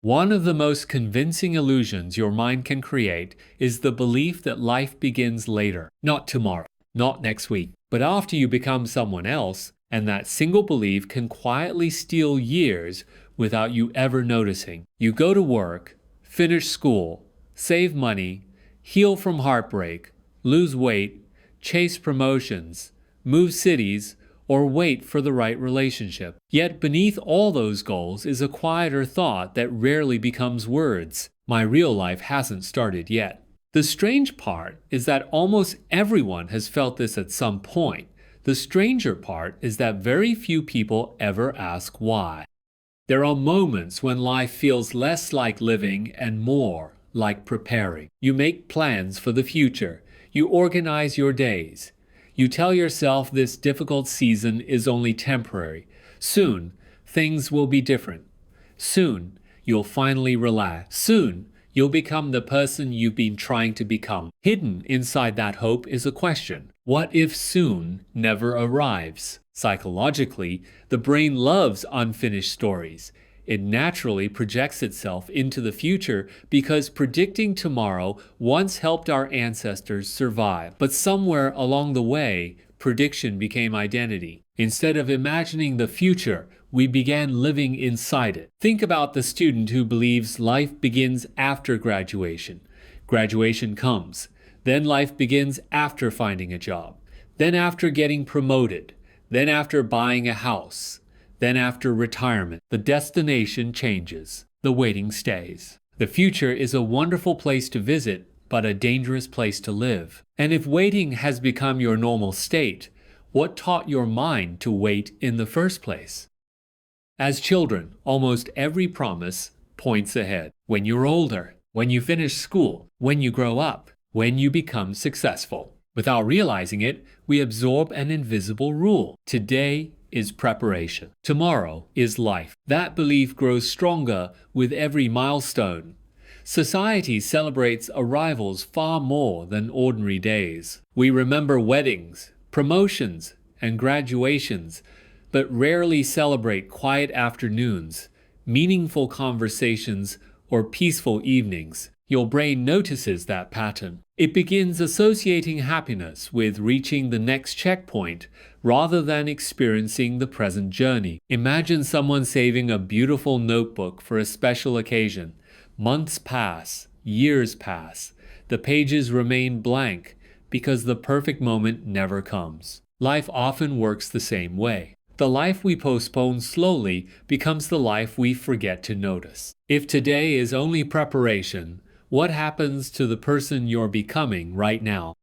One of the most convincing illusions your mind can create is the belief that life begins later, not tomorrow, not next week, but after you become someone else, and that single belief can quietly steal years without you ever noticing. You go to work, finish school, save money, heal from heartbreak, lose weight, chase promotions, move cities, or wait for the right relationship. Yet beneath all those goals is a quieter thought that rarely becomes words. My real life hasn't started yet. The strange part is that almost everyone has felt this at some point. The stranger part is that very few people ever ask why. There are moments when life feels less like living and more like preparing. You make plans for the future. You organize your days. You tell yourself this difficult season is only temporary. Soon, things will be different. Soon, you'll finally relax. Soon, you'll become the person you've been trying to become. Hidden inside that hope is a question. What if soon never arrives? Psychologically, the brain loves unfinished stories. It naturally projects itself into the future because predicting tomorrow once helped our ancestors survive. But somewhere along the way, prediction became identity. Instead of imagining the future, we began living inside it. Think about the student who believes life begins after graduation. Graduation comes. Then life begins after finding a job. Then after getting promoted. Then after buying a house. Then after retirement, the destination changes. The waiting stays. The future is a wonderful place to visit, but a dangerous place to live. And if waiting has become your normal state, what taught your mind to wait in the first place? As children, almost every promise points ahead. When you're older, when you finish school, when you grow up, when you become successful. Without realizing it, we absorb an invisible rule. Today is preparation. Tomorrow is life. That belief grows stronger with every milestone. Society celebrates arrivals far more than ordinary days. We remember weddings, promotions, and graduations, but rarely celebrate quiet afternoons, meaningful conversations, or peaceful evenings. Your brain notices that pattern. It begins associating happiness with reaching the next checkpoint rather than experiencing the present journey. Imagine someone saving a beautiful notebook for a special occasion. Months pass, years pass. The pages remain blank because the perfect moment never comes. Life often works the same way. The life we postpone slowly becomes the life we forget to notice. If today is only preparation, what happens to the person you're becoming right now?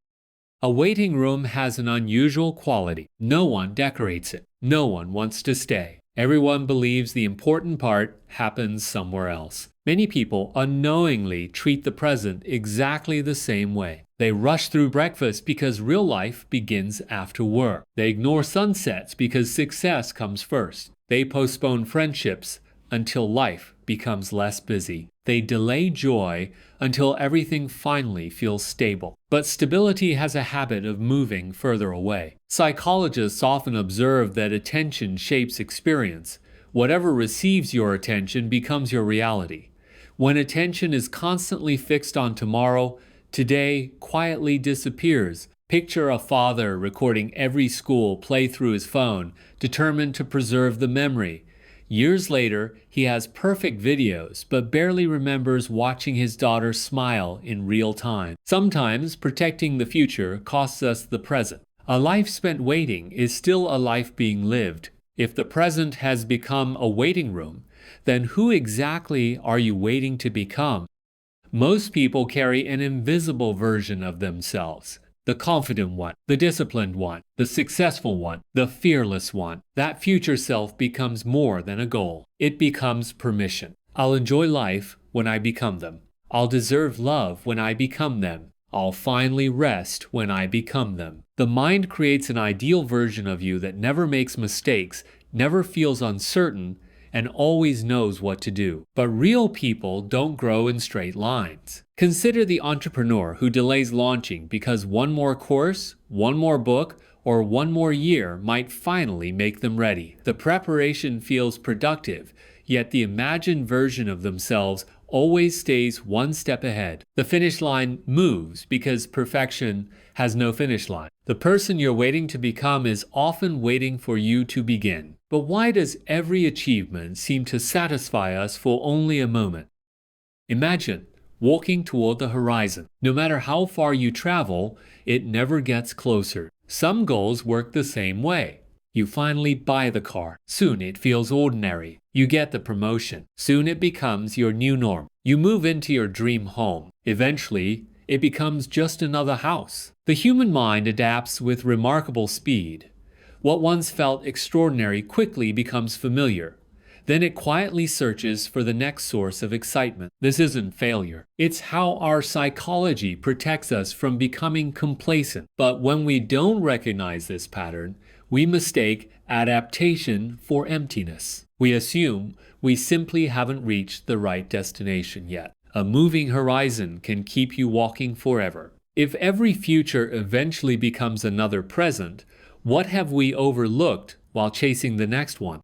A waiting room has an unusual quality. No one decorates it. No one wants to stay. Everyone believes the important part happens somewhere else. Many people unknowingly treat the present exactly the same way. They rush through breakfast because real life begins after work. They ignore sunsets because success comes first. They postpone friendships until life becomes less busy. They delay joy until everything finally feels stable. But stability has a habit of moving further away. Psychologists often observe that attention shapes experience. Whatever receives your attention becomes your reality. When attention is constantly fixed on tomorrow, today quietly disappears. Picture a father recording every school play through his phone, determined to preserve the memory. Years later, he has perfect videos, but barely remembers watching his daughter smile in real time. Sometimes protecting the future costs us the present. A life spent waiting is still a life being lived. If the present has become a waiting room, then who exactly are you waiting to become? Most people carry an invisible version of themselves. The confident one, the disciplined one, the successful one, the fearless one. That future self becomes more than a goal. It becomes permission. I'll enjoy life when I become them. I'll deserve love when I become them. I'll finally rest when I become them. The mind creates an ideal version of you that never makes mistakes, never feels uncertain, and always knows what to do. But real people don't grow in straight lines. Consider the entrepreneur who delays launching because one more course, one more book, or one more year might finally make them ready. The preparation feels productive, yet the imagined version of themselves always stays one step ahead. The finish line moves because perfection has no finish line. The person you're waiting to become is often waiting for you to begin. But why does every achievement seem to satisfy us for only a moment? Imagine walking toward the horizon. No matter how far you travel, it never gets closer. Some goals work the same way. You finally buy the car. Soon it feels ordinary. You get the promotion. Soon it becomes your new norm. You move into your dream home. Eventually, it becomes just another house. The human mind adapts with remarkable speed. What once felt extraordinary quickly becomes familiar. Then it quietly searches for the next source of excitement. This isn't failure. It's how our psychology protects us from becoming complacent. But when we don't recognize this pattern, we mistake adaptation for emptiness. We assume we simply haven't reached the right destination yet. A moving horizon can keep you walking forever. If every future eventually becomes another present, what have we overlooked while chasing the next one?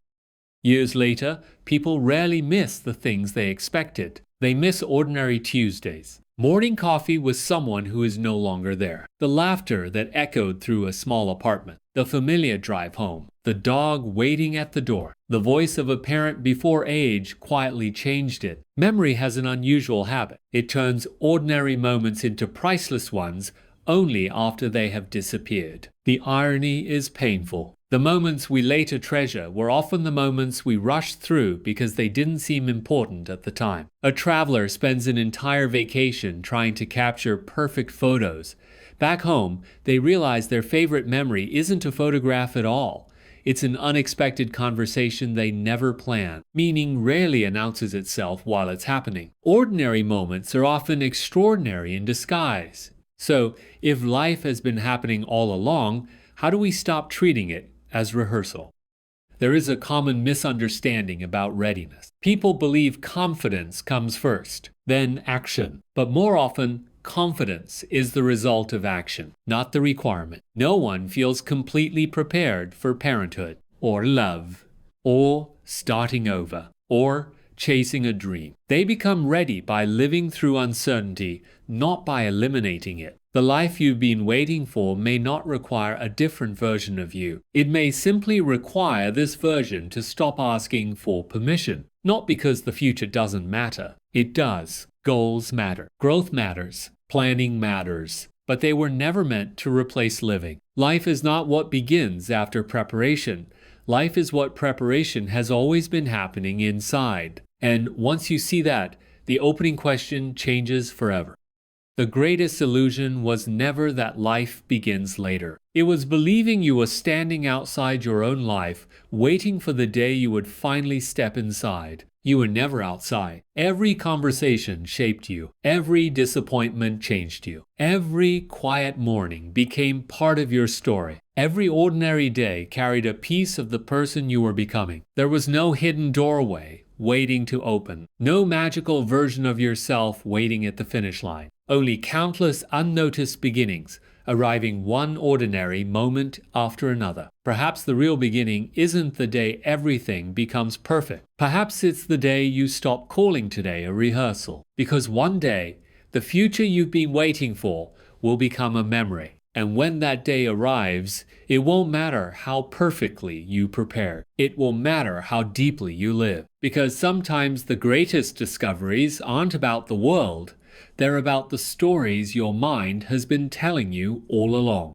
Years later, people rarely miss the things they expected. They miss ordinary Tuesdays. Morning coffee with someone who is no longer there. The laughter that echoed through a small apartment. The familiar drive home. The dog waiting at the door. The voice of a parent before age quietly changed it. Memory has an unusual habit. It turns ordinary moments into priceless ones only after they have disappeared. The irony is painful. The moments we later treasure were often the moments we rushed through because they didn't seem important at the time. A traveler spends an entire vacation trying to capture perfect photos. Back home, they realize their favorite memory isn't a photograph at all. It's an unexpected conversation they never planned. Meaning rarely announces itself while it's happening. Ordinary moments are often extraordinary in disguise. So, if life has been happening all along, how do we stop treating it as rehearsal? There is a common misunderstanding about readiness. People believe confidence comes first, then action. But more often, confidence is the result of action, not the requirement. No one feels completely prepared for parenthood, or love, or starting over, or chasing a dream. They become ready by living through uncertainty, not by eliminating it. The life you've been waiting for may not require a different version of you. It may simply require this version to stop asking for permission. Not because the future doesn't matter. It does. Goals matter. Growth matters. Planning matters. But they were never meant to replace living. Life is not what begins after preparation. Life is what preparation has always been happening inside. And once you see that, the opening question changes forever. The greatest illusion was never that life begins later. It was believing you were standing outside your own life, waiting for the day you would finally step inside. You were never outside. Every conversation shaped you. Every disappointment changed you. Every quiet morning became part of your story. Every ordinary day carried a piece of the person you were becoming. There was no hidden doorway waiting to open. No magical version of yourself waiting at the finish line. Only countless unnoticed beginnings, arriving one ordinary moment after another. Perhaps the real beginning isn't the day everything becomes perfect. Perhaps it's the day you stop calling today a rehearsal. Because one day, the future you've been waiting for will become a memory. And when that day arrives, it won't matter how perfectly you prepare. It will matter how deeply you live. Because sometimes the greatest discoveries aren't about the world. They're about the stories your mind has been telling you all along.